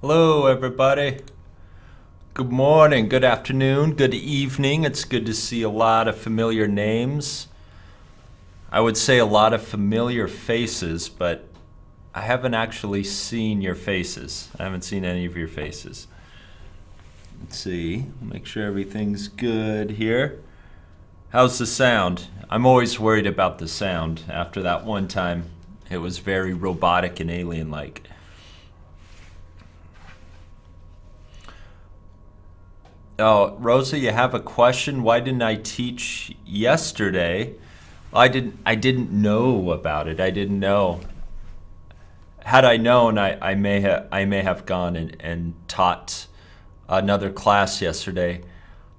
Hello, everybody. Good morning, good afternoon, good evening. It's good to see a lot of familiar names. I would say a lot of familiar faces, but I haven't actually seen your faces. I haven't seen any of your faces. Let's see, make sure everything's good here. How's the sound? I'm always worried about the sound. After that one time, it was very robotic and alien-like. Oh, Rosa, you have a question? Why didn't I teach yesterday? I didn't know about it. I didn't know. Had I known, I may have gone and taught another class yesterday.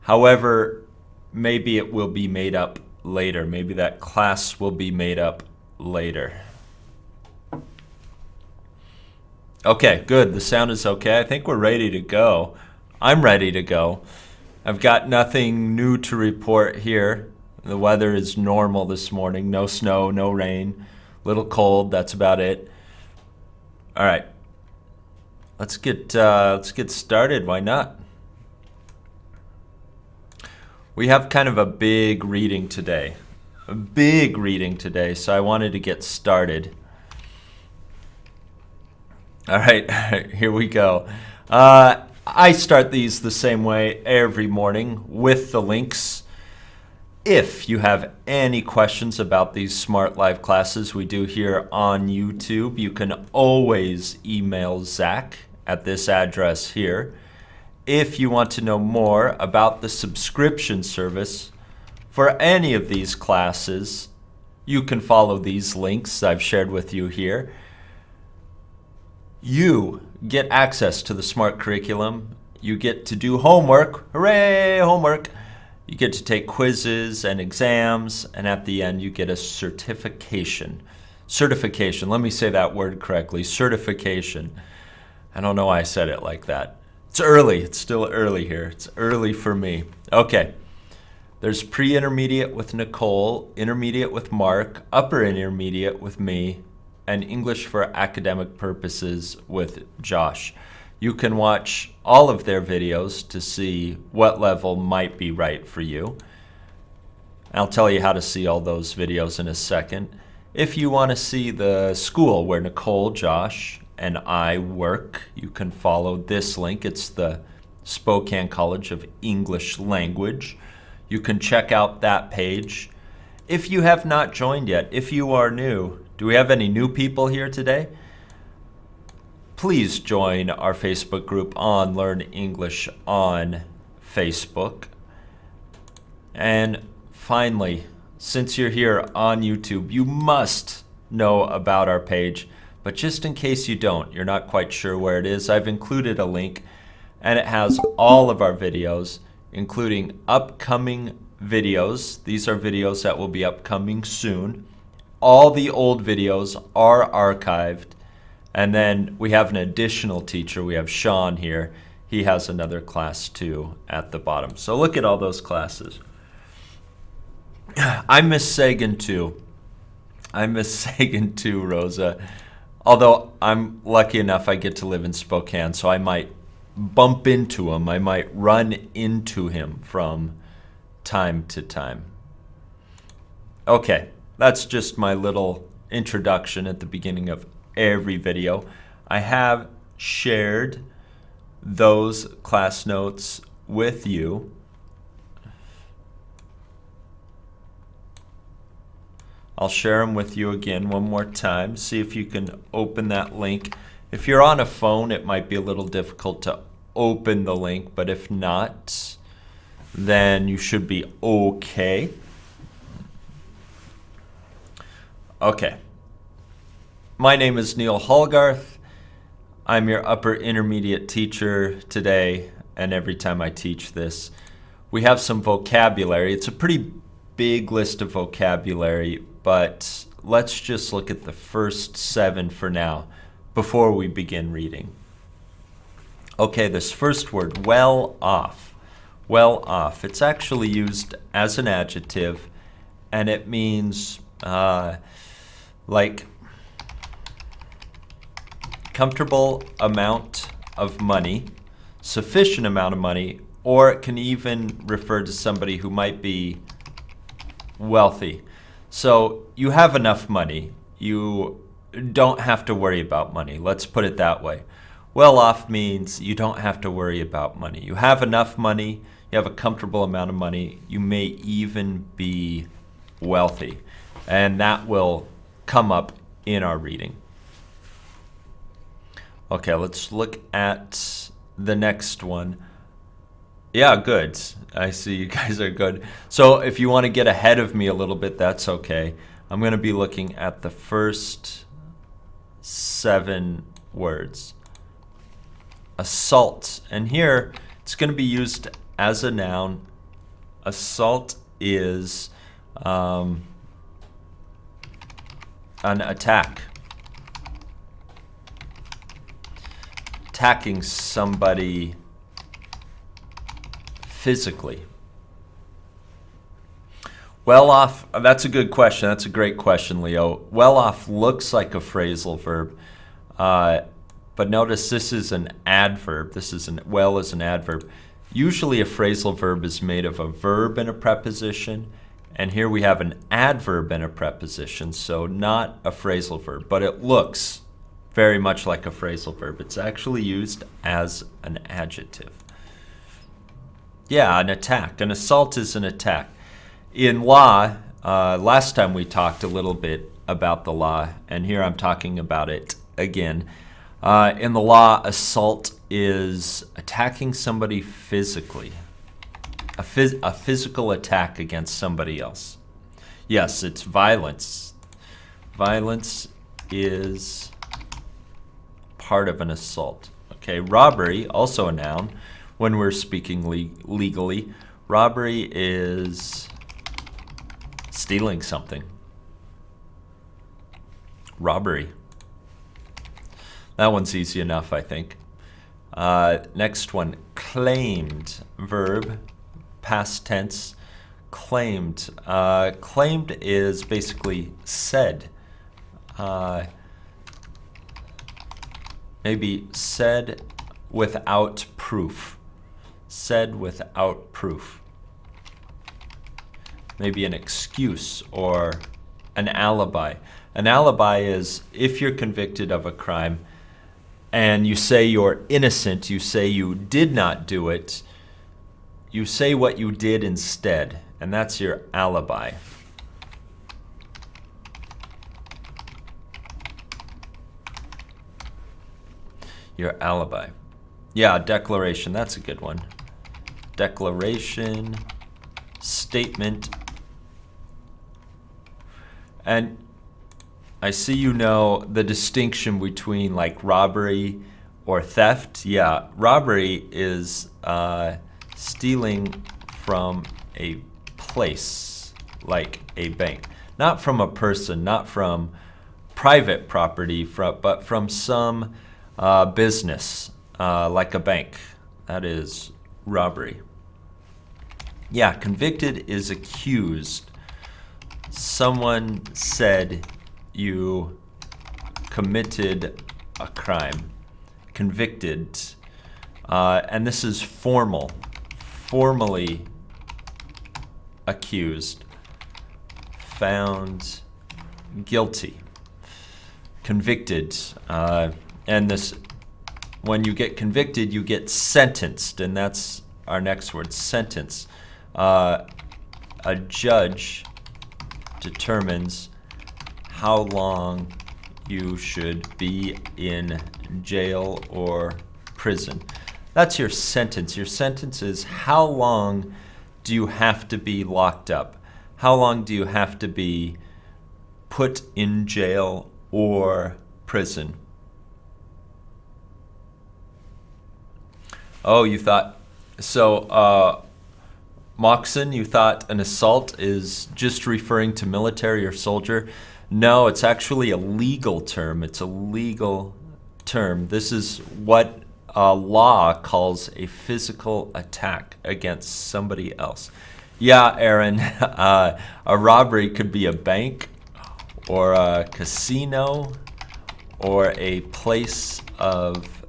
However, maybe it will be made up later. Maybe that class will be made up later. Okay, good. The sound is okay. I think we're ready to go. I'm ready to go. I've got nothing new to report here. The weather is normal this morning. No snow, no rain. Little cold. That's about it. All right. Let's get started. Why not? We have kind of a big reading today. So I wanted to get started. All right, here we go. I start these the same way every morning with the links. If you have any questions about these Smrt Live classes we do here on YouTube, you can always email Zach at this address here. If you want to know more about the subscription service for any of these classes, you can follow these links I've shared with you here. You get access to the Smrt curriculum. You get to do homework. Hooray, homework. You get to take quizzes and exams, and at the end you get a certification. Certification, let me say that word correctly, certification. I don't know why I said it like that. It's early, it's still early here. It's early for me. Okay, there's pre-intermediate with Nicole, intermediate with Mark, upper intermediate with me, and English for academic purposes with Josh. You can watch all of their videos to see what level might be right for you. I'll tell you how to see all those videos in a second. If you want to see the school where Nicole, Josh, and I work, you can follow this link. It's the Spokane College of English Language. You can check out that page. If you have not joined yet, if you are new, do we have any new people here today? Please join our Facebook group on Learn English on Facebook. And finally, since you're here on YouTube, you must know about our page. But just in case you don't, you're not quite sure where it is, I've included a link, and it has all of our videos, including upcoming videos. These are videos that will be upcoming soon. All the old videos are archived. And then we have an additional teacher. We have Sean here. He has another class too at the bottom. So look at all those classes. I miss Sagan too. I miss Sagan too, Rosa. Although I'm lucky enough I get to live in Spokane, so I might bump into him. I might run into him from time to time. Okay, that's just my little introduction at the beginning of every video. I have shared those class notes with you. I'll share them with you again one more time. See if you can open that link. If you're on a phone, it might be a little difficult to open the link, but if not, then you should be okay. Okay. My name is Neal Hallgarth. I'm your upper intermediate teacher today, and every time I teach this, we have some vocabulary. It's a pretty big list of vocabulary, but let's just look at the first 7 for now before we begin reading. Okay, this first word, well off. Well off. It's actually used as an adjective, and it means like comfortable amount of money, sufficient amount of money, or it can even refer to somebody who might be wealthy. So you have enough money. You don't have to worry about money. Let's put it that way. Well off means you don't have to worry about money. You have enough money. You have a comfortable amount of money. You may even be wealthy. And that will come up in our reading. Okay, let's look at the next one. Yeah, good. I see you guys are good. So if you want to get ahead of me a little bit, that's okay. I'm going to be looking at the first 7 words. Assault. And here, it's going to be used as a noun. Assault is an attack. Attacking somebody physically. Well off, that's a good question. That's a great question, Leo. Well off looks like a phrasal verb, but notice this is an adverb. Well is an adverb. Usually a phrasal verb is made of a verb and a preposition, and here we have an adverb and a preposition, so not a phrasal verb, but it looks very much like a phrasal verb. It's actually used as an adjective. Yeah, an attack. An assault is an attack. In law, last time we talked a little bit about the law, and here I'm talking about it again. In the law, assault is attacking somebody physically. A physical attack against somebody else. Yes, it's violence. Violence is part of an assault. Okay, robbery, also a noun. When we're speaking legally, robbery is stealing something. Robbery. That one's easy enough, I think. Next one, claimed. Verb, past tense. Claimed. Claimed is basically said. Maybe said without proof. Said without proof. Maybe an excuse or an alibi. An alibi is if you're convicted of a crime and you say you're innocent, you say you did not do it, you say what you did instead, and that's your alibi. Your alibi. Yeah, declaration, that's a good one. Declaration, statement. And I see you know the distinction between like robbery or theft. Yeah, robbery is stealing from a place, like a bank. Not from a person, not from private property, but from some business, like a bank. That is robbery. Yeah, convicted is accused. Someone said you committed a crime. Convicted. And this is formal. Formally accused. Found guilty. Convicted. And this, when you get convicted, you get sentenced, and that's our next word, sentence. A judge determines how long you should be in jail or prison. That's your sentence. Your sentence is how long do you have to be locked up? How long do you have to be put in jail or prison? Oh, you thought, so Moxon, you thought an assault is just referring to military or soldier? No, it's actually a legal term. It's a legal term. This is what law calls a physical attack against somebody else. Yeah, Aaron, a robbery could be a bank or a casino or a place of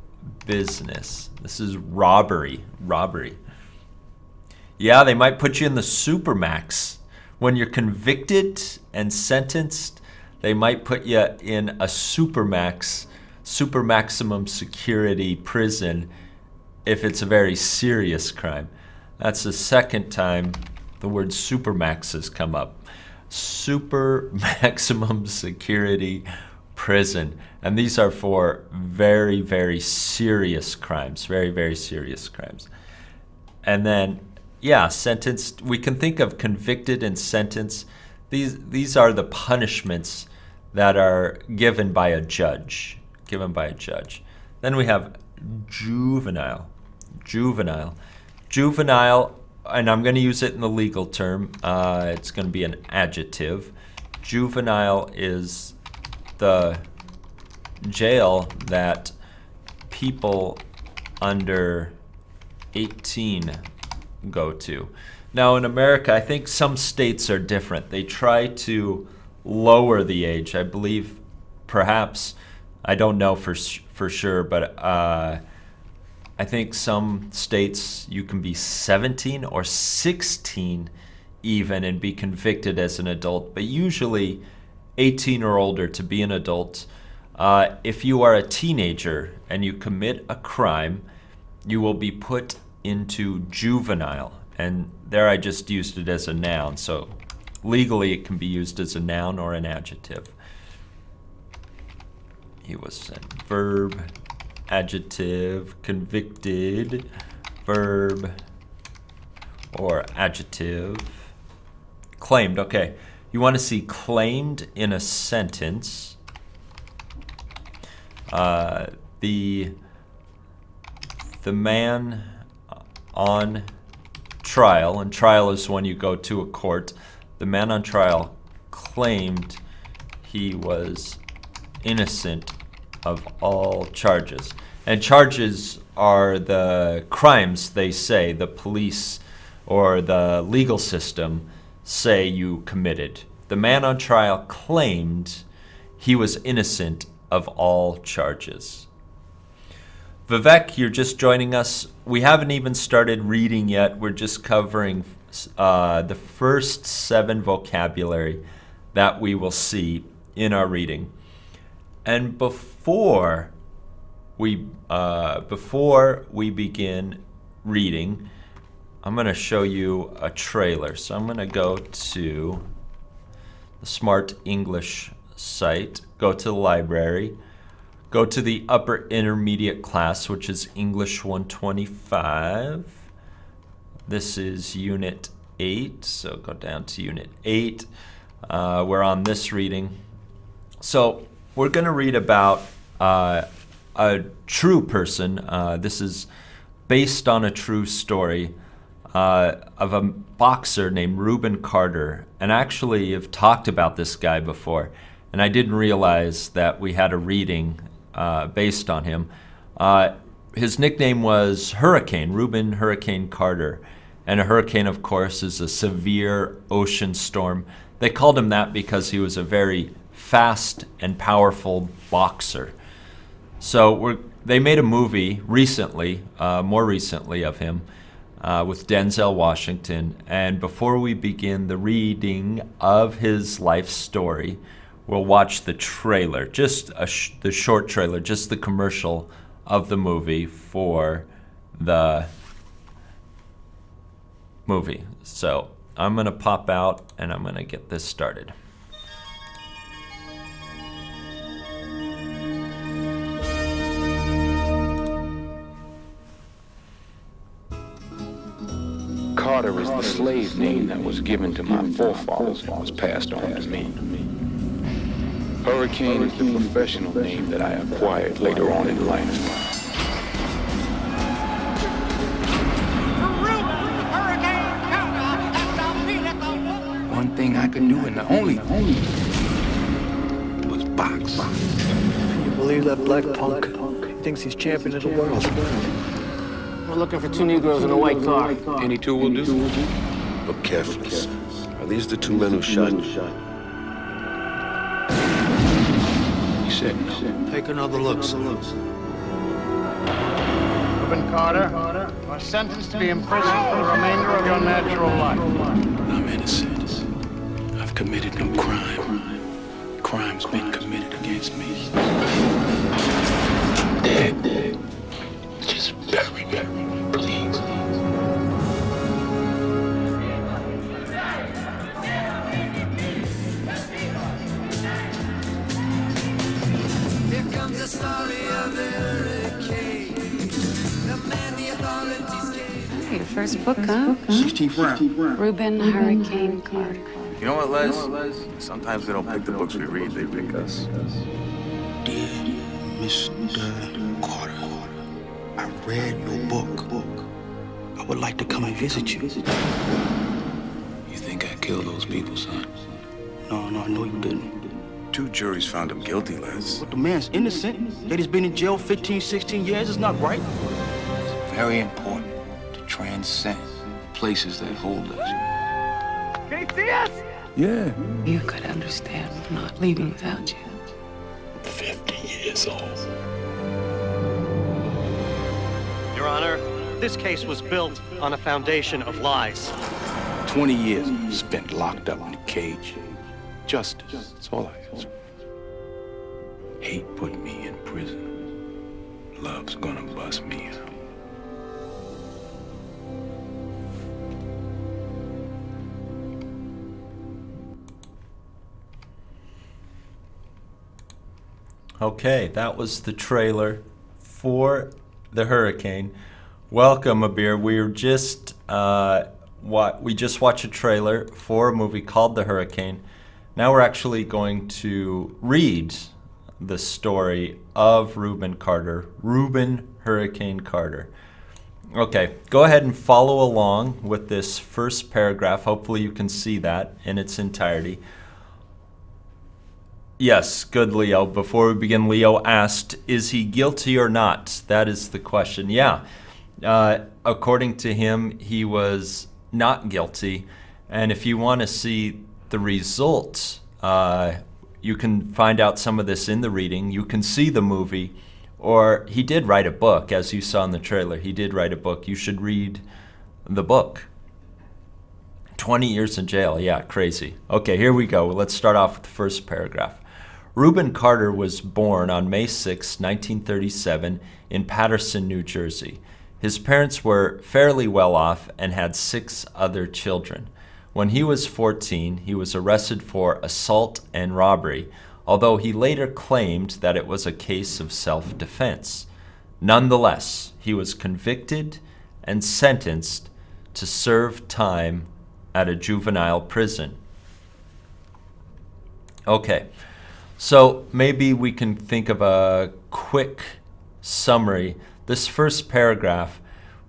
business. This is robbery. Robbery. Yeah, they might put you in the supermax. When you're convicted and sentenced, they might put you in a supermax, super maximum security prison if it's a very serious crime. That's the second time the word supermax has come up. Super maximum security prison. And these are for very, very serious crimes. Very, very serious crimes. And then, yeah, sentenced. We can think of convicted and sentenced. These are the punishments that are given by a judge. Given by a judge. Then we have juvenile. Juvenile. Juvenile, and I'm going to use it in the legal term. It's going to be an adjective. Juvenile is the jail that people under 18 go to. Now in America, I think some states are different. They try to lower the age. I believe perhaps, I don't know for sure, but I think some states you can be 17 or 16 even and be convicted as an adult, but usually 18 or older to be an adult. If you are a teenager and you commit a crime, you will be put into juvenile. And there I just used it as a noun, so legally it can be used as a noun or an adjective. He was sent. Verb, adjective, convicted, verb, or adjective. Claimed, okay. You want to see claimed in a sentence. The man on trial, and trial is when you go to a court, the man on trial claimed he was innocent of all charges. And charges are the crimes they say the police or the legal system say you committed. The man on trial claimed he was innocent of all charges. Vivek, you're just joining us. We haven't even started reading yet. We're just covering the first 7 vocabulary that we will see in our reading. And before we begin reading, I'm going to show you a trailer. So I'm going to go to the Smrt English site, go to the library, go to the upper intermediate class, which is English 125. This is Unit 8, so go down to Unit 8. We're on this reading. So we're going to read about a true person. This is based on a true story of a boxer named Rubin Carter. And actually, I've talked about this guy before, and I didn't realize that we had a reading based on him. His nickname was Hurricane, Rubin Hurricane Carter. And a hurricane, of course, is a severe ocean storm. They called him that because he was a very fast and powerful boxer. So they made a movie recently, more recently of him, with Denzel Washington. And before we begin the reading of his life story, we'll watch the trailer, just the short trailer, just the commercial of the movie for the movie. So I'm going to pop out and I'm going to get this started. Carter is the slave name that was given to my forefathers and was passed on to me. Hurricane is the professional name that I acquired later on in life. One thing I could do, and the only was box. Can you believe that black punk thinks he's champion of the world? We're looking for 2 Negroes in a white car. Any two will do. Look carefully, sir. Are these the 2 men who shot you? He said no. Take another look, sir. Carter, you are sentenced to be imprisoned for the remainder of your natural life. I'm innocent. I've committed no crime. Crime's been committed against me. I'm dead. Just bury me, please. Here comes the story of the hurricane. The man the authorities gave. Your first book, huh? 16th round. Rubin Hurricane Carter. You know what, Les? Sometimes they don't pick the books we read, they pick us. Dear Mr. Carter, I read your book. I would like to come and visit you. You think I killed those people, son? No, I know you didn't. 2 juries found him guilty, Les. But the man's innocent. That he's been in jail 15, 16 years is not right. It's very important to transcend places that hold us. Can he see us? Yeah. You could understand not leaving without you. 50 years old. Your Honor, this case was built on a foundation of lies. 20 years spent locked up in a cage. Justice, that's all I ask. Hate put me in prison. Love's gonna bust me out. Okay, that was the trailer for The Hurricane. Welcome, Abir. We just watched a trailer for a movie called The Hurricane. Now we're actually going to read the story of Rubin Carter, Rubin Hurricane Carter. Okay, go ahead and follow along with this first paragraph. Hopefully you can see that in its entirety. Yes, good, Leo. Before we begin, Leo asked, is he guilty or not? That is the question. Yeah. According to him, he was not guilty. And if you want to see the results, you can find out some of this in the reading. You can see the movie. Or he did write a book, as you saw in the trailer. He did write a book. You should read the book. 20 years in jail. Yeah, crazy. Okay, here we go. Let's start off with the first paragraph. Rubin Carter was born on May 6, 1937, in Paterson, New Jersey. His parents were fairly well off and had 6 other children. When he was 14, he was arrested for assault and robbery, although he later claimed that it was a case of self-defense. Nonetheless, he was convicted and sentenced to serve time at a juvenile prison. Okay. So maybe we can think of a quick summary. This first paragraph,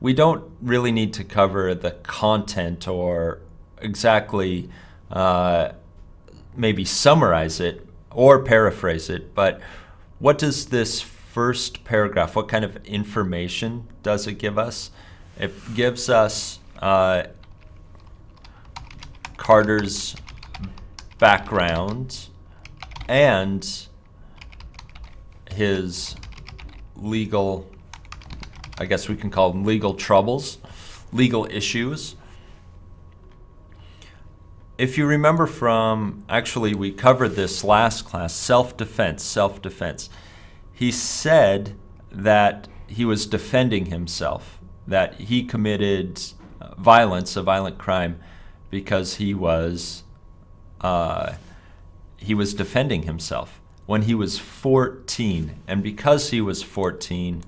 we don't really need to cover the content or exactly maybe summarize it or paraphrase it, but what does this first paragraph, what kind of information does it give us? It gives us Carter's background and his legal, I guess we can call them legal troubles, legal issues. If you remember from, actually we covered this last class, self-defense. He said that he was defending himself, that he committed violence, a violent crime, because he was defending himself when he was 14. And because he was 14,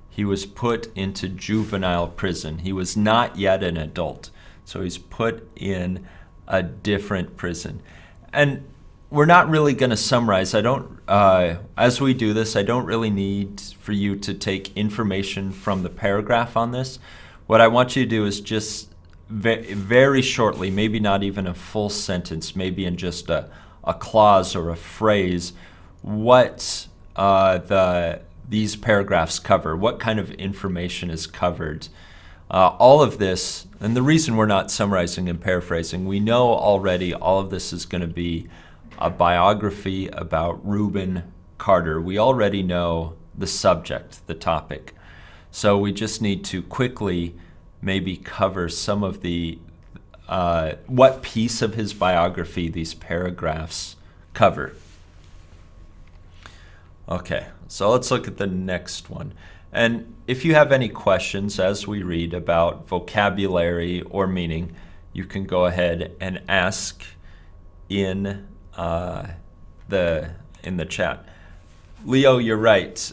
he was put into juvenile prison. He was not yet an adult, so he's put in a different prison. And we're not really going to summarize. As we do this, I don't really need for you to take information from the paragraph on this. What I want you to do is just very shortly, maybe not even a full sentence, maybe in just a clause or a phrase, what these paragraphs cover, what kind of information is covered. All of this, and the reason we're not summarizing and paraphrasing, we know already all of this is going to be a biography about Rubin Carter. We already know the subject, the topic. So we just need to quickly maybe cover some of the what piece of his biography these paragraphs cover. Okay, so let's look at the next one. And if you have any questions as we read about vocabulary or meaning, you can go ahead and ask in the chat. Leo, you're right.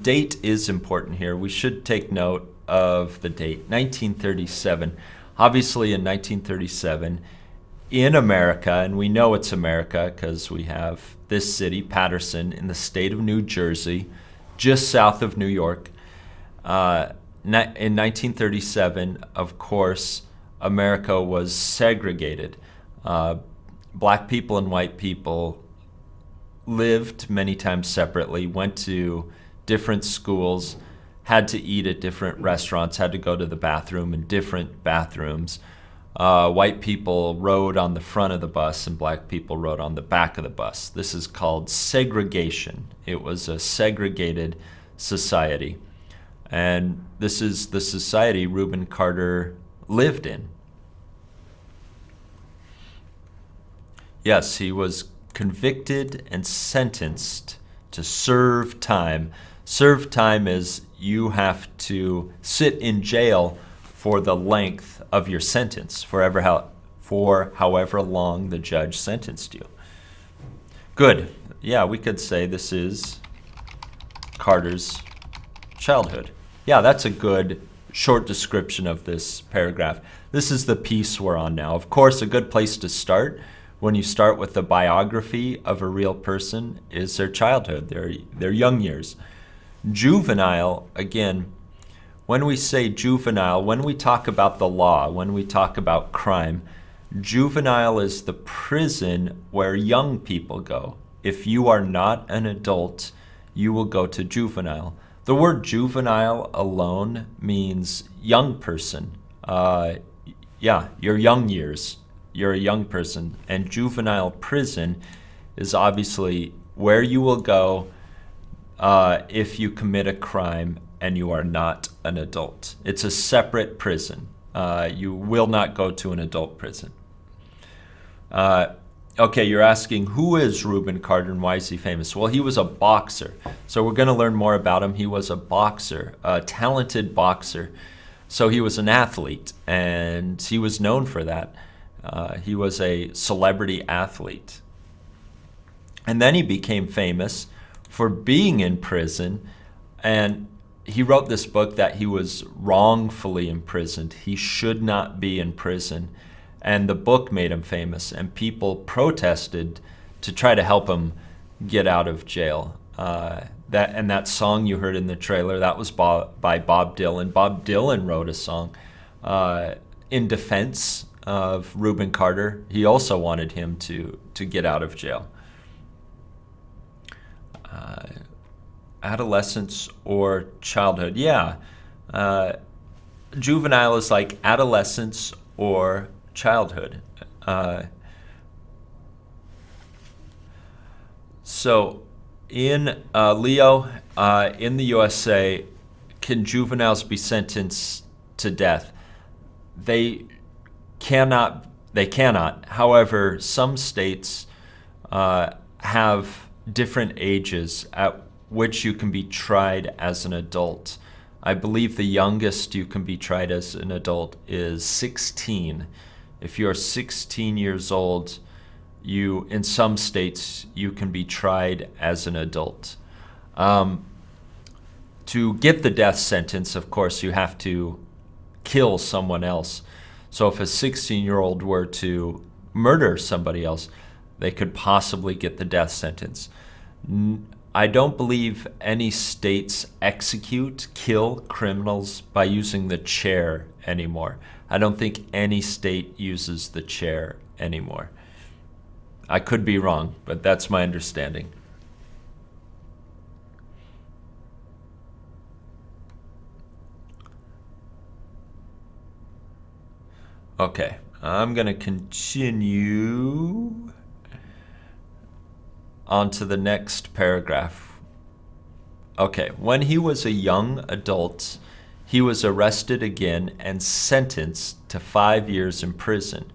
Date is important here. We should take note of the date, 1937. Obviously, in 1937, in America, and we know it's America because we have this city, Paterson, in the state of New Jersey, just south of New York. In 1937, of course, America was segregated. Black people and white people lived many times separately, went to different schools, had to eat at different restaurants, had to go to the bathroom in different bathrooms. White people rode on the front of the bus and black people rode on the back of the bus. This is called segregation. It was a segregated society. And this is the society Rubin Carter lived in. Yes, he was convicted and sentenced to serve time. Serve time is you have to sit in jail for the length of your sentence, for however long the judge sentenced you. Good. Yeah, we could say this is Carter's childhood. Yeah, that's a good short description of this paragraph. This is the piece we're on now. Of course, a good place to start when you start with the biography of a real person is their childhood, their young years. Juvenile, again, when we say juvenile, when we talk about the law, when we talk about crime, juvenile is the prison where young people go. If you are not an adult, you will go to juvenile. The word juvenile alone means young person. Your young years. You're a young person. And juvenile prison is obviously where you will go if you commit a crime and you are not an adult. It's a separate prison. You will not go to an adult prison. Okay, you're asking, who is Rubin Carter and why is he famous? Well, he was a boxer. So we're going to learn more about him. He was a boxer, a talented boxer. So he was an athlete, and he was known for that. He was a celebrity athlete. And then he became famous for being in prison, and he wrote this book that he was wrongfully imprisoned. He should not be in prison. And the book made him famous, and people protested to try to help him get out of jail. That song you heard in the trailer, that was by Bob Dylan. Bob Dylan wrote a song in defense of Rubin Carter. He also wanted him to get out of jail. Adolescence or childhood, yeah. Juvenile is like adolescence or childhood. So in Leo, in the USA, can juveniles be sentenced to death? They cannot. However, some states have different ages at which you can be tried as an adult. I believe the youngest you can be tried as an adult is 16. If you're 16 years old, in some states, you can be tried as an adult. To get the death sentence, of course, you have to kill someone else. So if a 16-year-old were to murder somebody else, they could possibly get the death sentence. I don't believe any states kill criminals by using the chair anymore. I don't think any state uses the chair anymore. I could be wrong, but that's my understanding. Okay, I'm going to continue on to the next paragraph. Okay, when he was a young adult, he was arrested again and sentenced to 5 years in prison.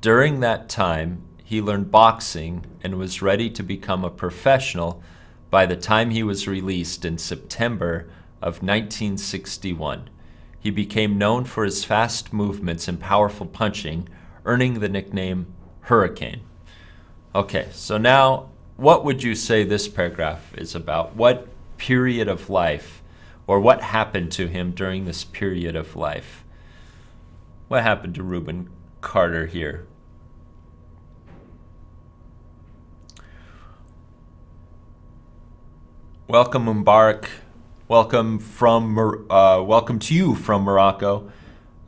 During that time, he learned boxing and was ready to become a professional by the time he was released in September of 1961. He became known for his fast movements and powerful punching, earning the nickname Hurricane. Okay, so now what would you say this paragraph is about? What period of life, or what happened to him during this period of life? What happened to Rubin Carter here? Welcome, Mubarak. Welcome to you from Morocco.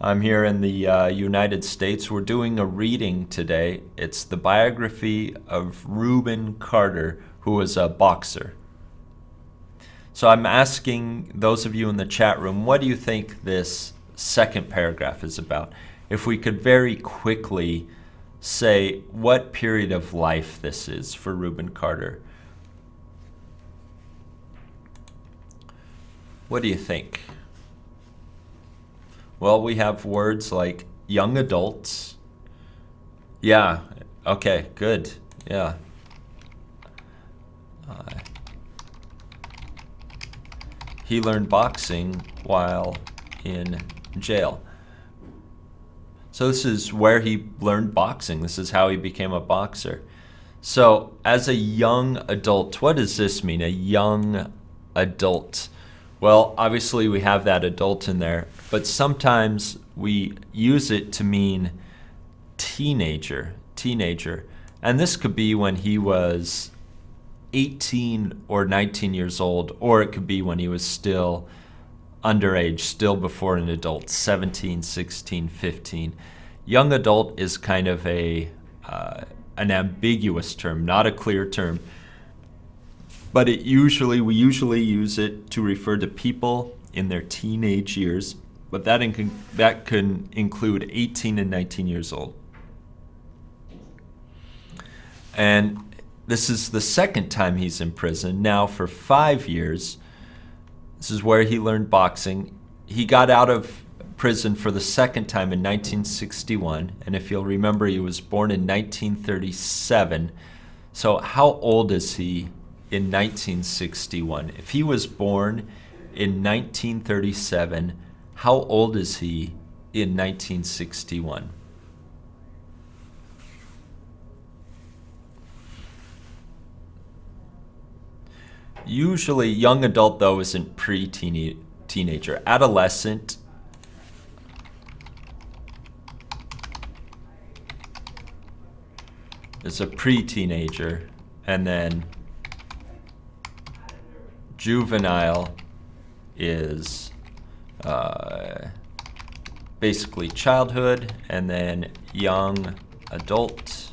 I'm here in the United States. We're doing a reading today. It's the biography of Rubin Carter, who was a boxer. So I'm asking those of you in the chat room, what do you think this second paragraph is about? If we could very quickly say what period of life this is for Rubin Carter. What do you think? Well, we have words like young adults. Yeah, okay, good, yeah. He learned boxing while in jail. So this is where he learned boxing. This is how he became a boxer. So as a young adult, what does this mean, a young adult? Well, obviously we have that adult in there, but sometimes we use it to mean teenager. And this could be when he was 18 or 19 years old, or it could be when he was still underage, still before an adult, 17, 16, 15. Young adult is kind of an ambiguous term, not a clear term. But we usually use it to refer to people in their teenage years, but that can include 18 and 19 years old. And this is the second time he's in prison, now for 5 years. This is where he learned boxing. He got out of prison for the second time in 1961, and if you'll remember, he was born in 1937. So how old is he in 1961? If he was born in 1937, how old is he in 1961? Usually, young adult, though, isn't pre-teenager. Adolescent is a pre-teenager, and then juvenile is basically childhood, and then young adult,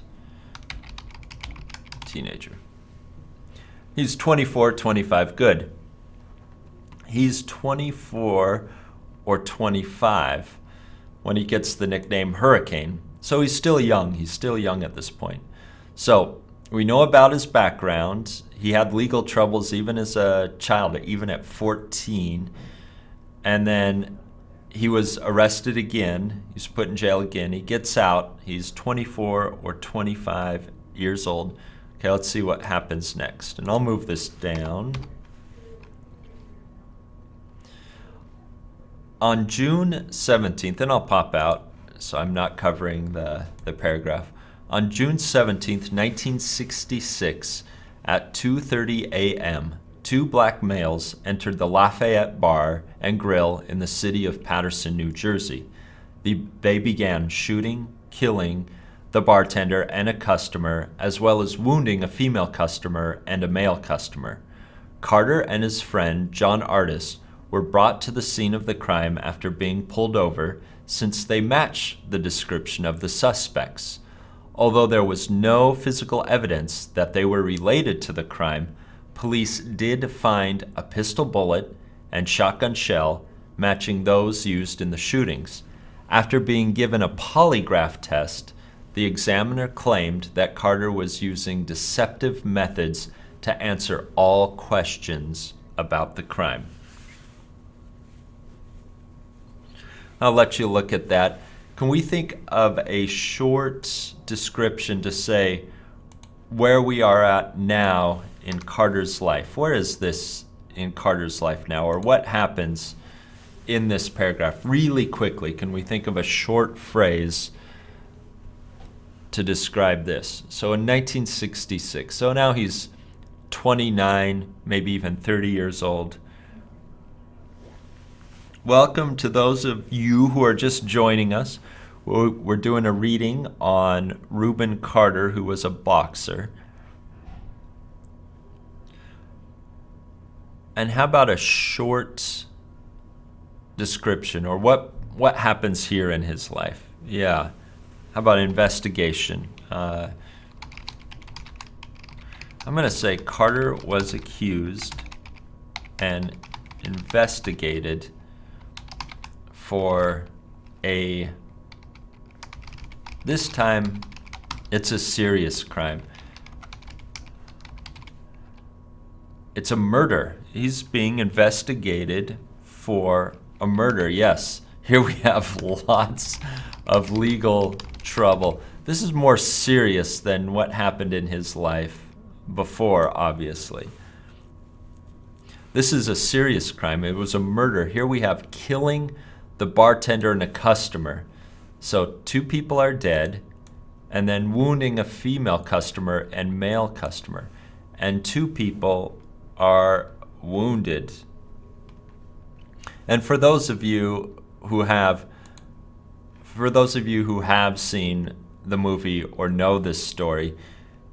teenager. He's 24, 25, good. He's 24 or 25 when he gets the nickname Hurricane. So he's still young at this point. So we know about his background. He had legal troubles even as a child, even at 14. And then he was arrested again. He was put in jail again. He gets out. He's 24 or 25 years old. Okay, let's see what happens next. And I'll move this down. On June 17th, and I'll pop out, so I'm not covering the paragraph. On June 17th, 1966, at 2:30 a.m., two black males entered the Lafayette Bar and Grill in the city of Paterson, New Jersey. They began shooting, killing the bartender and a customer, as well as wounding a female customer and a male customer. Carter and his friend, John Artis, were brought to the scene of the crime after being pulled over, since they matched the description of the suspects. Although there was no physical evidence that they were related to the crime, police did find a pistol bullet and shotgun shell matching those used in the shootings. After being given a polygraph test, the examiner claimed that Carter was using deceptive methods to answer all questions about the crime. I'll let you look at that. Can we think of a short description to say where we are at now in Carter's life? Where is this in Carter's life now? Or what happens in this paragraph? Really quickly, can we think of a short phrase to describe this? So in 1966, so now he's 29, maybe even 30 years old. Welcome to those of you who are just joining us. We're doing a reading on Rubin Carter, who was a boxer. And how about a short description, or what happens here in his life? Yeah. How about investigation? I'm going to say Carter was accused and investigated for this time it's a serious crime. It's a murder. He's being investigated for a murder. Yes, here we have lots of legal trouble. This is more serious than what happened in his life before, obviously. This is a serious crime. It was a murder. Here we have killing the bartender and a customer. So 2 people are dead, and then wounding a female customer and male customer. And 2 people are wounded. And for those of you who have seen the movie or know this story,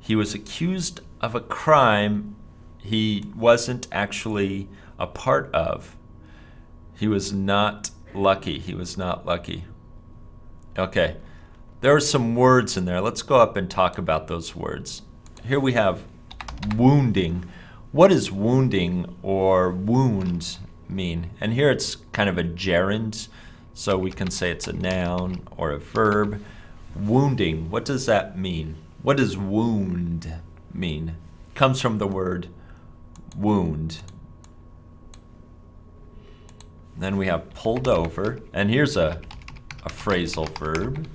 he was accused of a crime he wasn't actually a part of. He was not lucky. Okay, there are some words in there. Let's go up and talk about those words. Here we have wounding. What does wounding or wound mean? And here it's kind of a gerund, so we can say it's a noun or a verb. Wounding, what does that mean? What does wound mean? It comes from the word wound. Then we have pulled over, and here's a phrasal verb.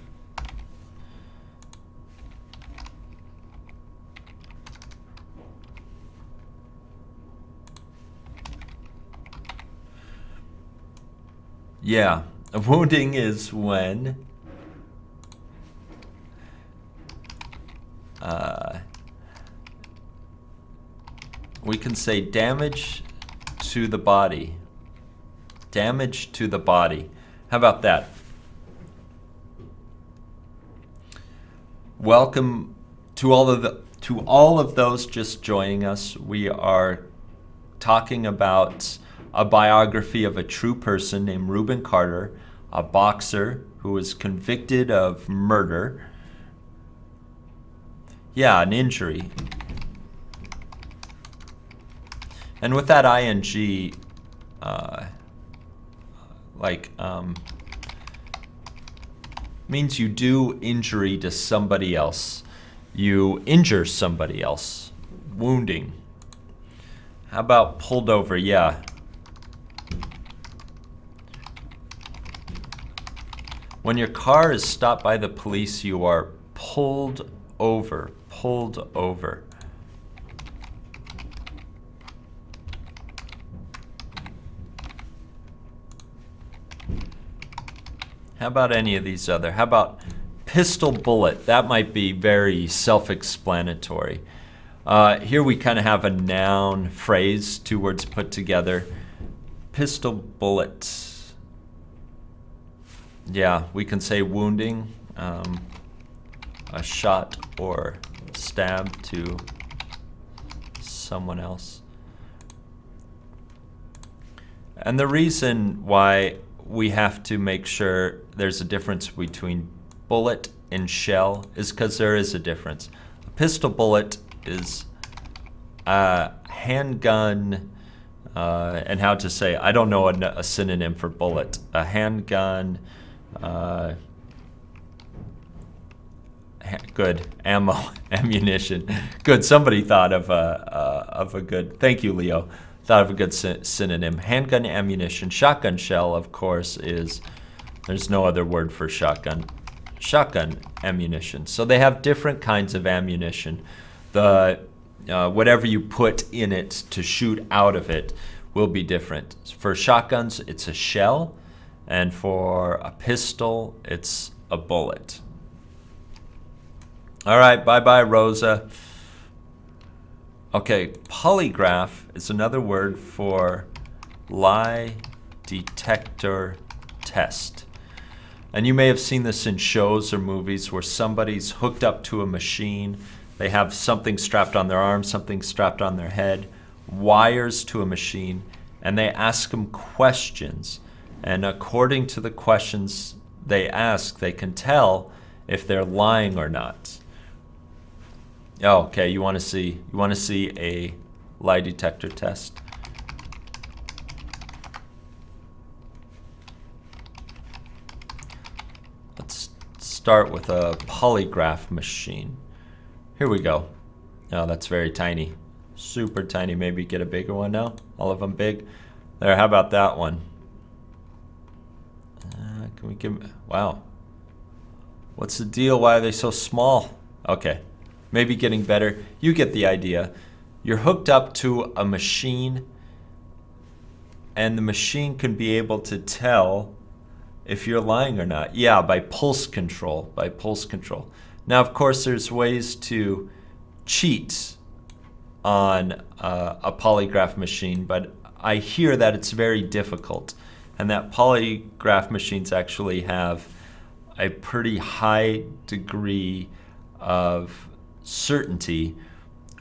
Yeah, wounding is when we can say damage to the body. Damage to the body. How about that? Welcome to all of those just joining us. We are talking about a biography of a true person named Rubin Carter, a boxer who was convicted of murder. Yeah, an injury. And with that ing, means you do injury to somebody else. You injure somebody else. Wounding. How about pulled over? Yeah. When your car is stopped by the police, you are pulled over. Pulled over. How about any of these other? How about pistol bullet? That might be very self-explanatory. Here we kind of have a noun phrase, 2 words put together. Pistol bullet. Yeah, we can say wounding, a shot or stab to someone else. And the reason why we have to make sure there's a difference between bullet and shell is because there is a difference. A pistol bullet is a handgun, and how to say, I don't know a synonym for bullet. A handgun, good, ammunition. Good, somebody thought of a good, thank you, Leo. thought of a good synonym. Handgun ammunition. Shotgun shell, of course, there's no other word for shotgun. Shotgun ammunition. So they have different kinds of ammunition. Whatever you put in it to shoot out of it will be different. For shotguns, it's a shell, and for a pistol, it's a bullet. All right, bye-bye, Rosa. Okay, polygraph is another word for lie detector test. And you may have seen this in shows or movies where somebody's hooked up to a machine. They have something strapped on their arm, something strapped on their head, wires to a machine, and they ask them questions. And according to the questions they ask, they can tell if they're lying or not. Oh, okay, you want to see a lie detector test? Let's start with a polygraph machine. Here we go. Oh, that's very tiny. Super tiny. Maybe get a bigger one now. All of them big. There, how about that one? Can we give... Wow. What's the deal? Why are they so small? Okay. Maybe getting better. You get the idea. You're hooked up to a machine, and the machine can be able to tell if you're lying or not. Yeah, by pulse control. By pulse control. Now, of course, there's ways to cheat on a polygraph machine, but I hear that it's very difficult, and that polygraph machines actually have a pretty high degree of certainty,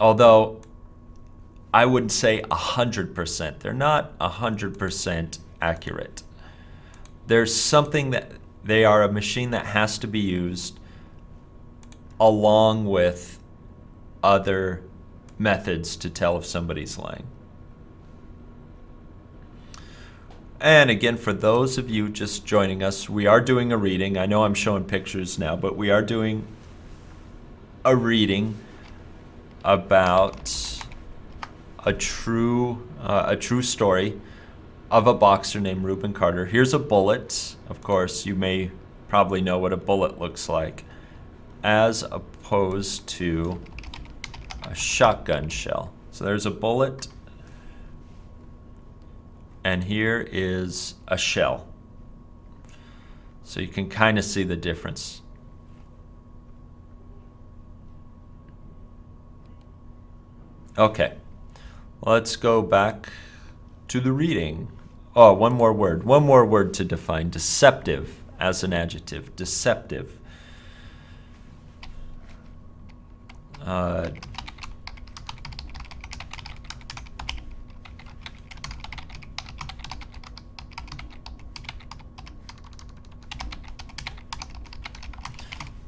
although I wouldn't say 100%. They're not 100% accurate. There's something that they are a machine that has to be used along with other methods to tell if somebody's lying. And again, for those of you just joining us, we are doing a reading. I know I'm showing pictures now, but we are doing a reading about a true story of a boxer named Rubin Carter. Here's a bullet. Of course, you may probably know what a bullet looks like, as opposed to a shotgun shell. So there's a bullet, and here is a shell. So you can kind of see the difference. Okay, let's go back to the reading. Oh, one more word to define. Deceptive as an adjective. Deceptive.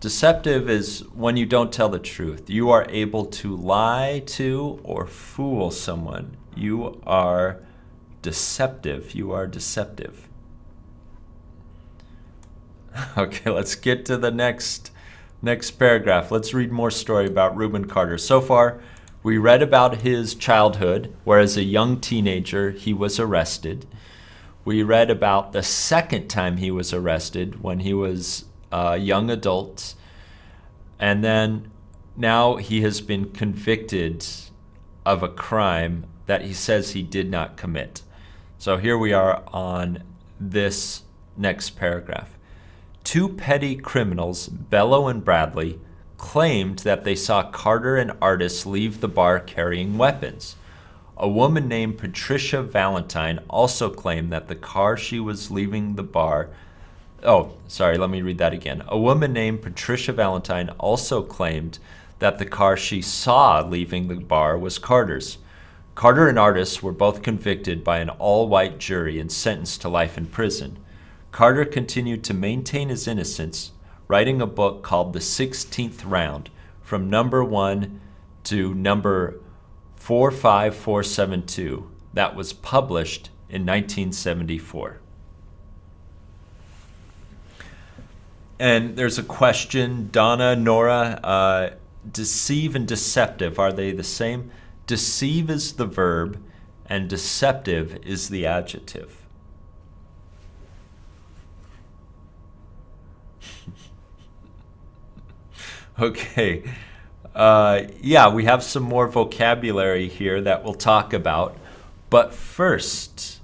Deceptive is when you don't tell the truth. You are able to lie to or fool someone. You are deceptive. You are deceptive. Okay, let's get to the next paragraph. Let's read more story about Rubin Carter. So far, we read about his childhood, where as a young teenager, he was arrested. We read about the second time he was arrested, when he was a young adult. And then now he has been convicted of a crime that he says he did not commit. So here we are on this next paragraph. Two petty criminals, Bello and Bradley, claimed that they saw Carter and Artis leave the bar carrying weapons. A woman named Patricia Valentine also claimed that the car she was leaving the bar... Oh, sorry, let me read that again. A woman named Patricia Valentine also claimed that the car she saw leaving the bar was Carter's. Carter and Artis were both convicted by an all-white jury and sentenced to life in prison. Carter continued to maintain his innocence, writing a book called The 16th Round, from number 1 to number 45472, that was published in 1974. And there's a question, Donna, Nora, deceive and deceptive, are they the same? Deceive is the verb, and deceptive is the adjective. Okay. Yeah, we have some more vocabulary here that we'll talk about. But first,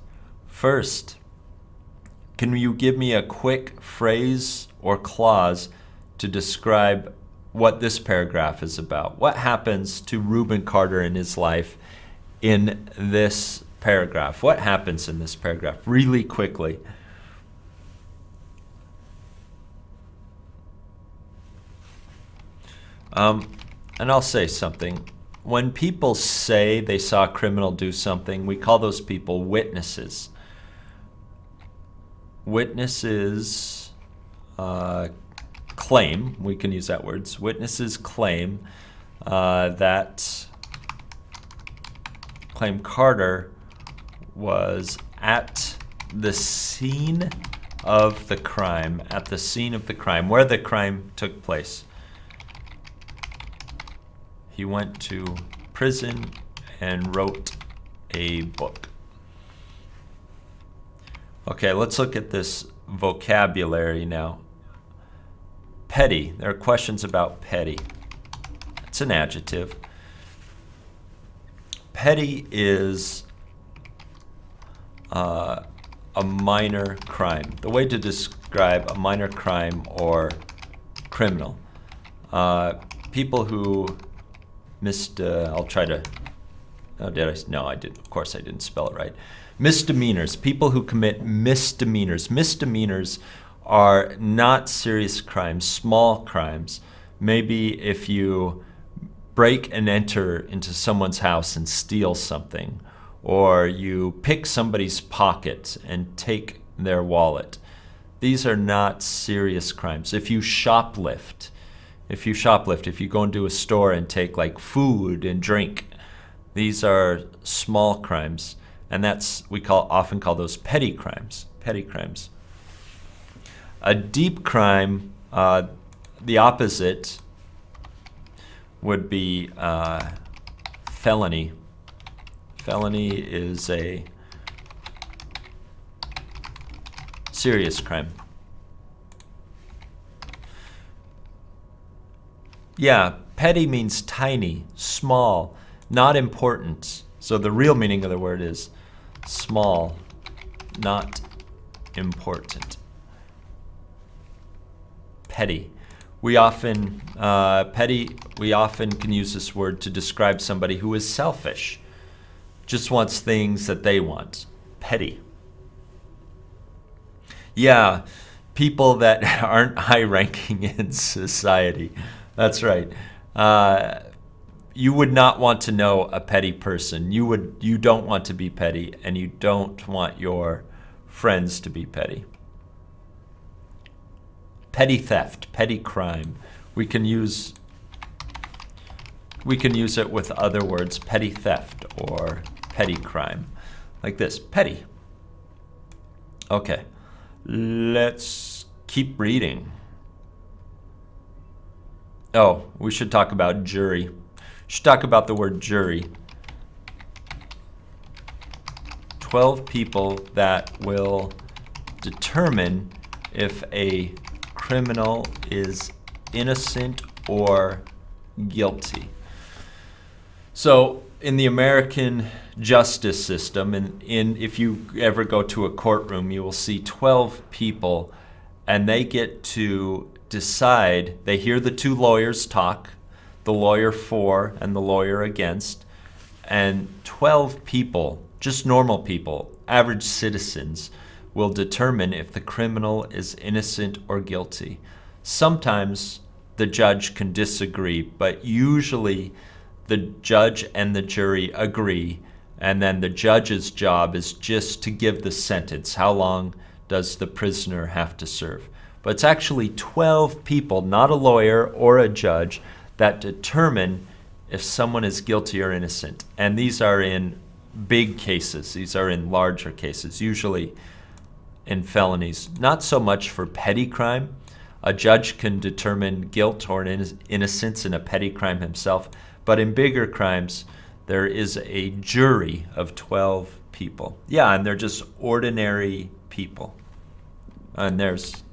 can you give me a quick phrase or clause to describe what this paragraph is about? What happens to Rubin Carter in his life in this paragraph? What happens in this paragraph? Really quickly. And I'll say something. When people say they saw a criminal do something, we call those people witnesses. Witnesses claim, we can use that word, witnesses claim claim Carter was at the scene of the crime, where the crime took place. He went to prison and wrote a book. Okay, let's look at this vocabulary now. Petty. There are questions about petty. It's an adjective. Petty is a minor crime. The way to describe a minor crime or criminal. People who I'll try to, oh, did I? No, I didn't. Of course, I didn't spell it right. Misdemeanors, people who commit misdemeanors. Misdemeanors are not serious crimes, small crimes. Maybe if you break and enter into someone's house and steal something, or you pick somebody's pocket and take their wallet. These are not serious crimes. If you shoplift, if you go into a store and take like food and drink, these are small crimes, and we often call those petty crimes. Petty crimes. A deep crime, the opposite would be felony. Felony is a serious crime. Yeah, petty means tiny, small, not important. So the real meaning of the word is small, not important. Petty. We often can use this word to describe somebody who is selfish, just wants things that they want. Petty. Yeah, people that aren't high-ranking in society. That's right. You would not want to know a petty person. You don't want to be petty, and you don't want your friends to be petty. Petty theft, petty crime. We can use it with other words, petty theft or petty crime. Like this, petty. Okay, let's keep reading. Oh, we should talk about jury. We should talk about the word jury. 12 people that will determine if a criminal is innocent or guilty. So in the American justice system, and if you ever go to a courtroom, you will see 12 people, and they get to decide. They hear the two lawyers talk, the lawyer for and the lawyer against, and 12 people, just normal people, average citizens, will determine if the criminal is innocent or guilty. Sometimes the judge can disagree, but usually the judge and the jury agree, and then the judge's job is just to give the sentence. How long does the prisoner have to serve? But it's actually 12 people, not a lawyer or a judge, that determine if someone is guilty or innocent. And these are in big cases. These are in larger cases, usually in felonies. Not so much for petty crime. A judge can determine guilt or innocence in a petty crime himself. But in bigger crimes, There is a jury of 12 people. Yeah, and they're just ordinary people. And there's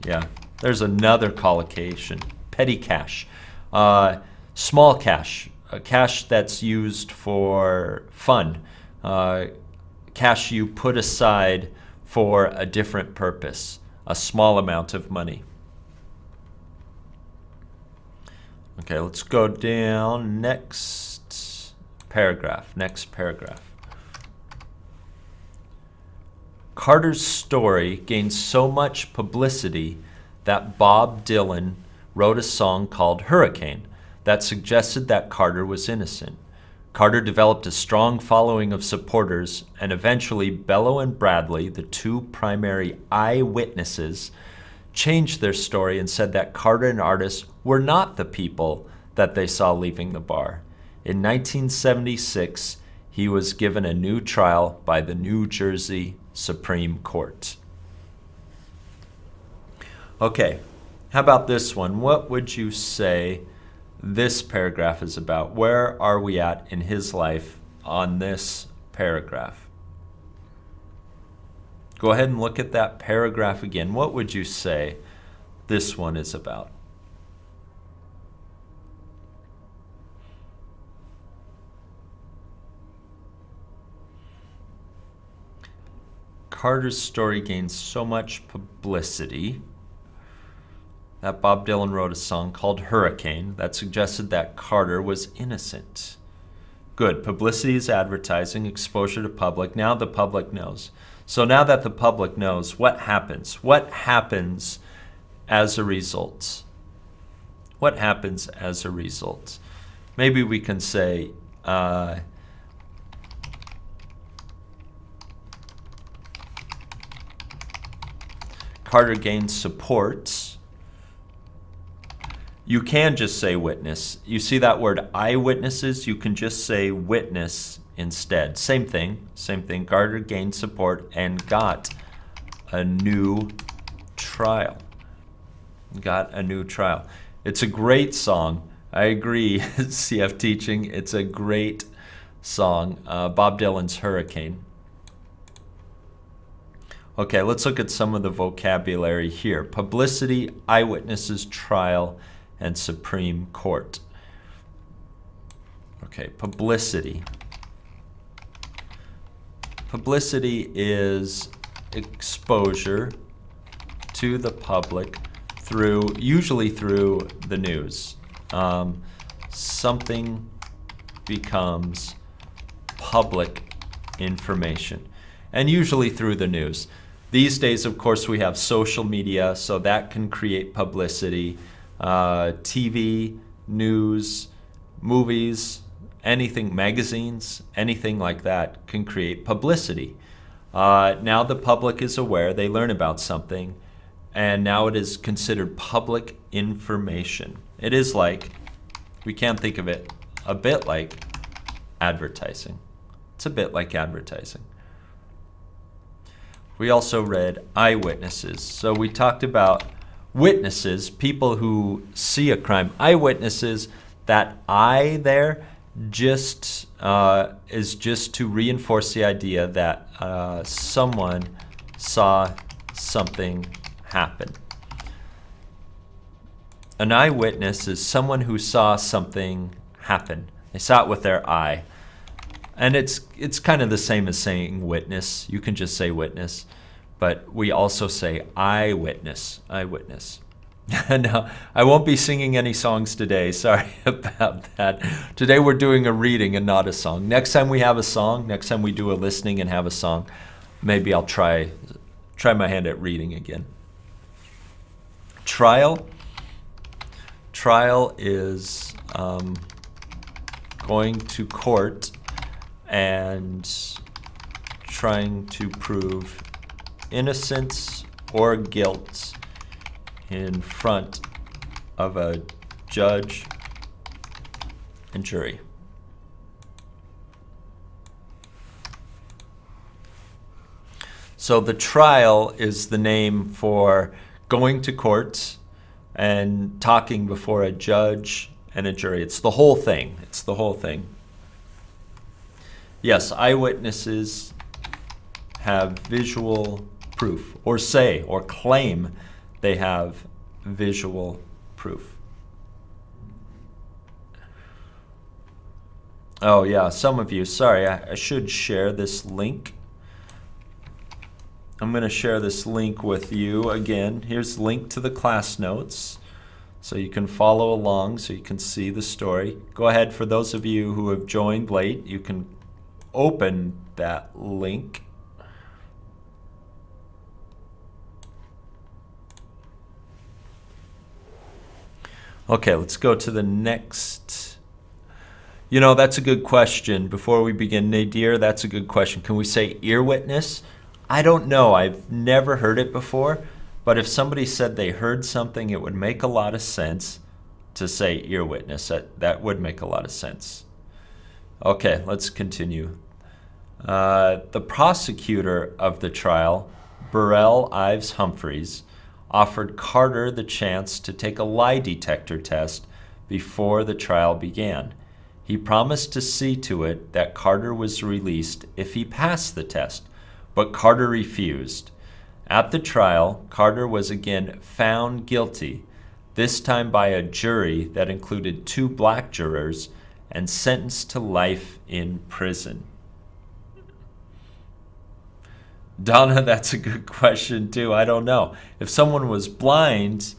another collocation. Petty cash. Small cash. Cash that's used for fun. Cash you put aside for a different purpose. A small amount of money. Okay, let's go down. Next paragraph. Carter's story gained so much publicity that Bob Dylan wrote a song called Hurricane that suggested that Carter was innocent. Carter developed a strong following of supporters, and eventually Bellow and Bradley, the two primary eyewitnesses, changed their story and said that Carter and Artis were not the people that they saw leaving the bar. In 1976, he was given a new trial by the New Jersey Supreme Court. Okay, how about this one? What would you say this paragraph is about? Where are we at in his life on this paragraph? Go ahead and look at that paragraph again. What would you say this one is about? Carter's story gained so much publicity that Bob Dylan wrote a song called Hurricane that suggested that Carter was innocent. Good. Publicity is advertising, exposure to public. Now the public knows. So now that the public knows, what happens? What happens as a result? What happens as a result? Maybe we can say, Carter gained support. You can just say witness. You see that word eyewitnesses? You can just say witness instead. Same thing. Carter gained support and got a new trial. It's a great song. I agree, CF Teaching. It's a great song. Bob Dylan's Hurricane. Okay, let's look at some of the vocabulary here. Publicity, eyewitnesses, trial, and Supreme Court. Okay, publicity. Publicity is exposure to the public usually through the news. Something becomes public information, and usually through the news. These days, of course, we have social media, so that can create publicity. TV, news, movies, anything, magazines, anything like that can create publicity. Now the public is aware, they learn about something, and now it is considered public information. It is like, we can think of it a bit like advertising. It's a bit like advertising. We also read eyewitnesses. So we talked about witnesses, people who see a crime. Eyewitnesses, that I there just is just to reinforce the idea that someone saw something happen. An eyewitness is someone who saw something happen. They saw it with their eye. And it's kind of the same as saying witness. You can just say witness. But we also say eyewitness. Now, I won't be singing any songs today. Sorry about that. Today we're doing a reading and not a song. Next time we have a song, next time we do a listening and have a song, maybe I'll try my hand at reading again. Trial. Trial is going to court and trying to prove innocence or guilt in front of a judge and jury. So the trial is the name for going to court and talking before a judge and a jury. It's the whole thing. Yes, eyewitnesses have visual proof, or say, or claim they have visual proof. Oh yeah, some of you, sorry, I should share this link. I'm going to share this link with you again. Here's the link to the class notes, so you can follow along, so you can see the story. Go ahead, for those of you who have joined late, you can open that link. Okay, let's go to the next. You know, that's a good question. Before we begin, Nadir, that's a good question. Can we say ear witness? I don't know. I've never heard it before. But if somebody said they heard something, it would make a lot of sense to say ear witness. That would make a lot of sense. Okay, let's continue. The prosecutor of the trial, Burrell Ives Humphreys, offered Carter the chance to take a lie detector test before the trial began. He promised to see to it that Carter was released if he passed the test, but Carter refused. At the trial, Carter was again found guilty, this time by a jury that included 2 black jurors, and sentenced to life in prison. Donna, that's a good question too. I don't know. If someone was blind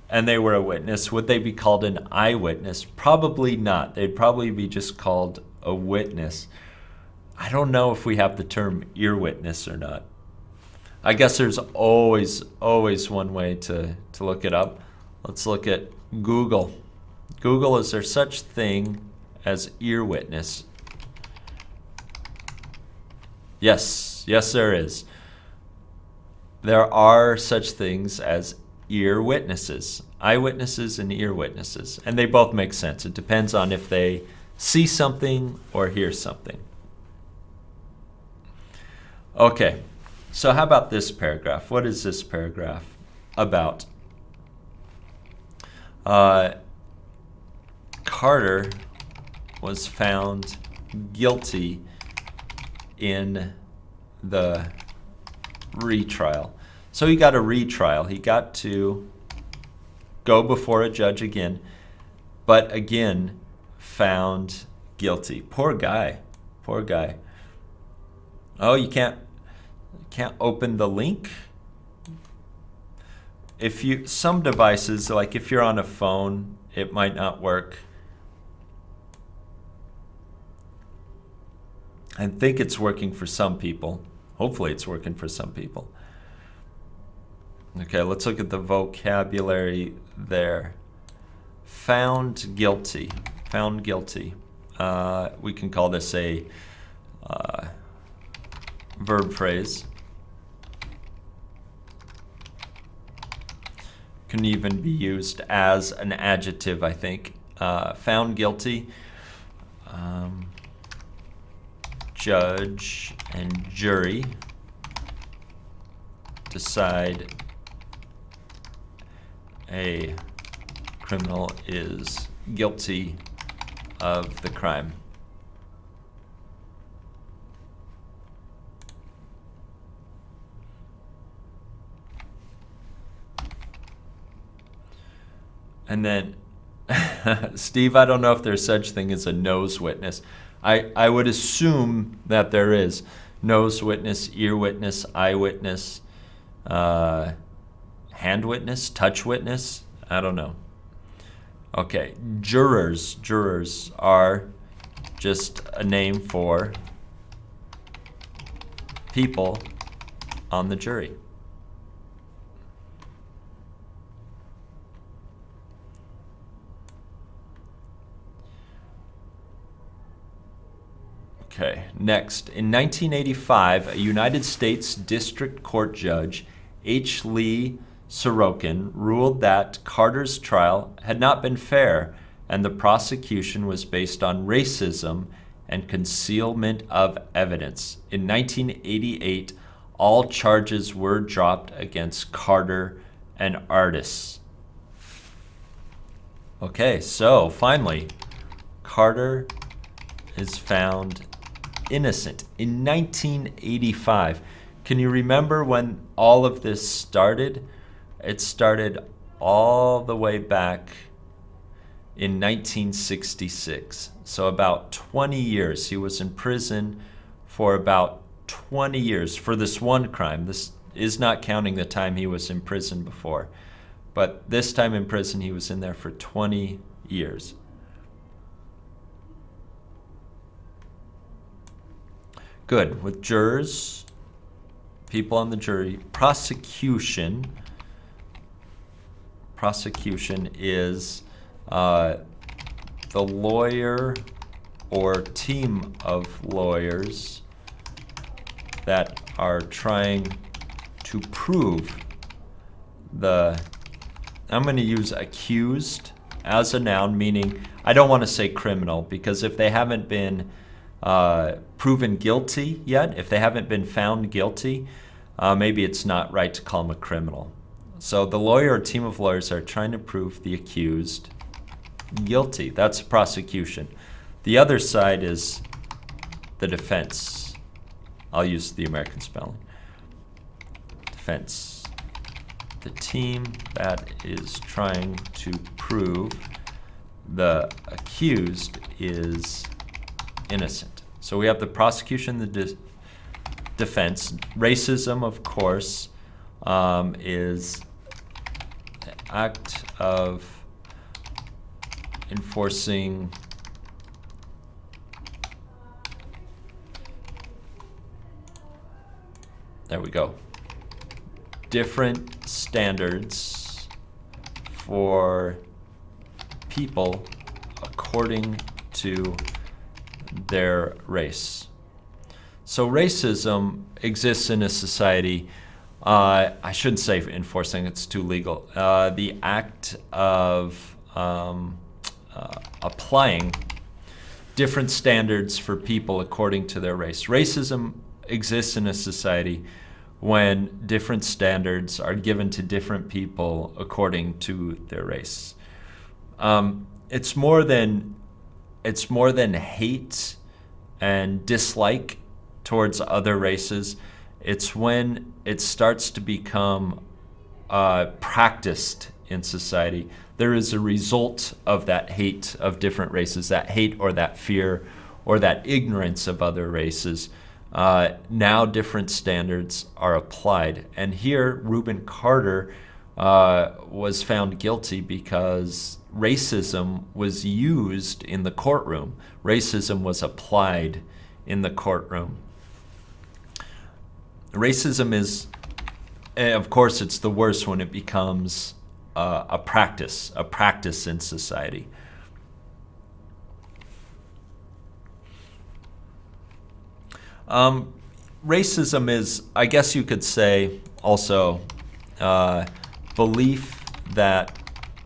and they were a witness, would they be called an eyewitness? Probably not. They'd probably be just called a witness. I don't know if we have the term ear witness or not. I guess there's always one way to look it up. Let's look at Google. Google, is there such thing as ear witness? Yes, there is. There are such things as ear witnesses, eyewitnesses and ear witnesses, and they both make sense. It depends on if they see something or hear something. Okay, so how about this paragraph? What is this paragraph about? Carter was found guilty in the retrial. So he got a retrial. He got to go before a judge again, but again found guilty. Poor guy. Poor guy. Oh, you can't open the link? Some devices, like if you're on a phone, it might not work. I think it's working for some people. Hopefully it's working for some people. Okay, let's look at the vocabulary there. Found guilty. Found guilty. We can call this a verb phrase. Can even be used as an adjective, I think. Found guilty. Judge and jury decide a criminal is guilty of the crime. And then, Steve, I don't know if there's such thing as a nose witness. I would assume that there is. Nose witness, ear witness, eye witness, hand witness, touch witness. I don't know. Okay, jurors. Jurors are just a name for people on the jury. Okay, next. In 1985, a United States District Court Judge, H. Lee Sorokin, ruled that Carter's trial had not been fair and the prosecution was based on racism and concealment of evidence. In 1988, all charges were dropped against Carter and Artis. Okay, so finally, Carter is found innocent. In 1985. Can you remember when all of this started? It started all the way back in 1966. So about 20 years. He was in prison for about 20 years for this one crime. This is not counting the time he was in prison before. But this time in prison, he was in there for 20 years. Good. With jurors, people on the jury, prosecution is the lawyer or team of lawyers that are trying to prove I'm going to use accused as a noun, meaning I don't want to say criminal, because if they haven't been proven guilty yet, if they haven't been found guilty, maybe it's not right to call them a criminal. So the lawyer or team of lawyers are trying to prove the accused guilty. That's prosecution. The other side is the defense. I'll use the American spelling. Defense. The team that is trying to prove the accused is innocent. So we have the prosecution, the defense. Racism, of course, is the act of enforcing there we go. Different standards for people according to their race. So racism exists in a society, I shouldn't say enforcing, it's too legal. The act of applying different standards for people according to their race. Racism exists in a society when different standards are given to different people according to their race. It's more than hate and dislike towards other races. It's when it starts to become practiced in society. There is a result of that hate of different races, that hate or that fear or that ignorance of other races. Now different standards are applied. And here, Rubin Carter was found guilty because racism was used in the courtroom. Racism was applied in the courtroom. Racism is, of course, it's the worst when it becomes a practice in society. Racism is, I guess you could say, also belief that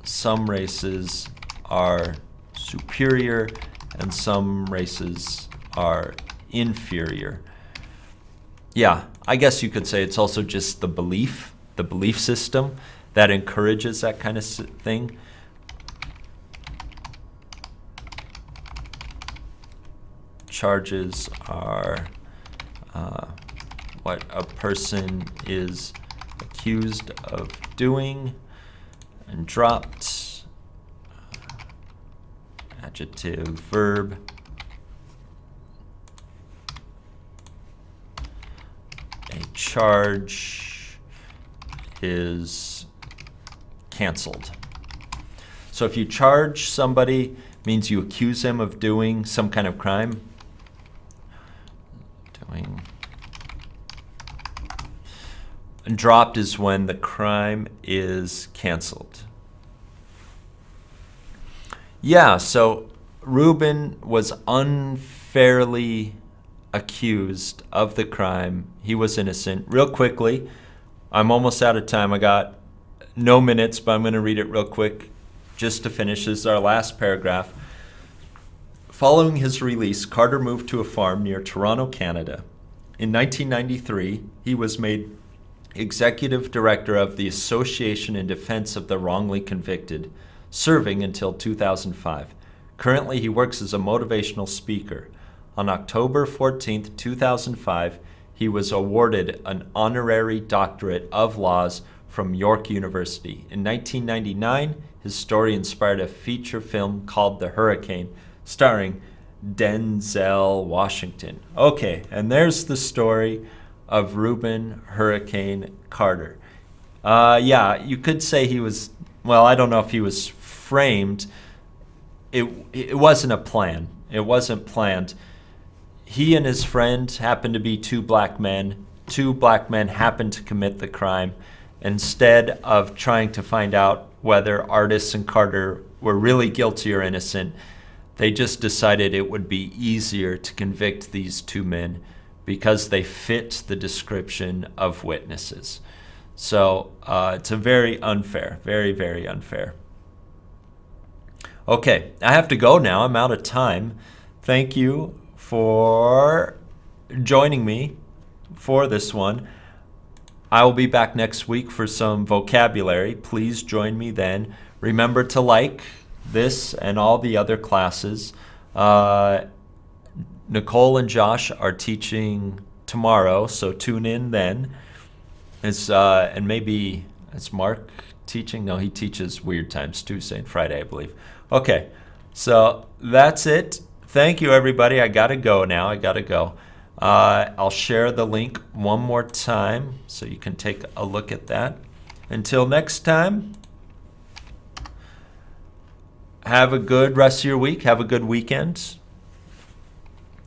some races are superior and some races are inferior. Yeah, I guess you could say it's also just the belief system that encourages that kind of thing. Charges are what a person is accused of doing and dropped. Adjective, verb. A charge is canceled. So if you charge somebody, means you accuse them of doing some kind of crime. And dropped is when the crime is canceled. Yeah, so Rubin was unfairly accused of the crime. He was innocent. Real quickly, I'm almost out of time. I got no minutes, but I'm going to read it real quick just to finish. This is our last paragraph. Following his release, Carter moved to a farm near Toronto, Canada. In 1993, he was made executive director of the Association in Defense of the Wrongly Convicted, serving until 2005. Currently, he works as a motivational speaker. on October 14th, 2005, he was awarded an honorary doctorate of laws from York University. In 1999, his story inspired a feature film called The Hurricane, starring Denzel Washington. Okay, and there's the story of Rubin Hurricane Carter. Yeah, you could say he was, well, I don't know if he was framed. It wasn't a plan. It wasn't planned. He and his friend happened to be two black men. Two black men happened to commit the crime. Instead of trying to find out whether Artis and Carter were really guilty or innocent, they just decided it would be easier to convict these two men because they fit the description of witnesses. So it's a very unfair, very, very unfair. Okay, I have to go now. I'm out of time. Thank you for joining me for this one. I will be back next week for some vocabulary. Please join me then. Remember to like this and all the other classes. Nicole and Josh are teaching tomorrow, so tune in then. And maybe, is Mark teaching? No, he teaches weird times, Tuesday and Friday, I believe. Okay, so that's it. Thank you, everybody. I got to go now. I got to go. I'll share the link one more time so you can take a look at that. Until next time, have a good rest of your week. Have a good weekend.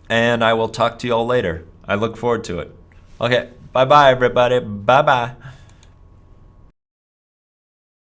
And I will talk to you all later. I look forward to it. Okay, bye-bye, everybody. Bye-bye.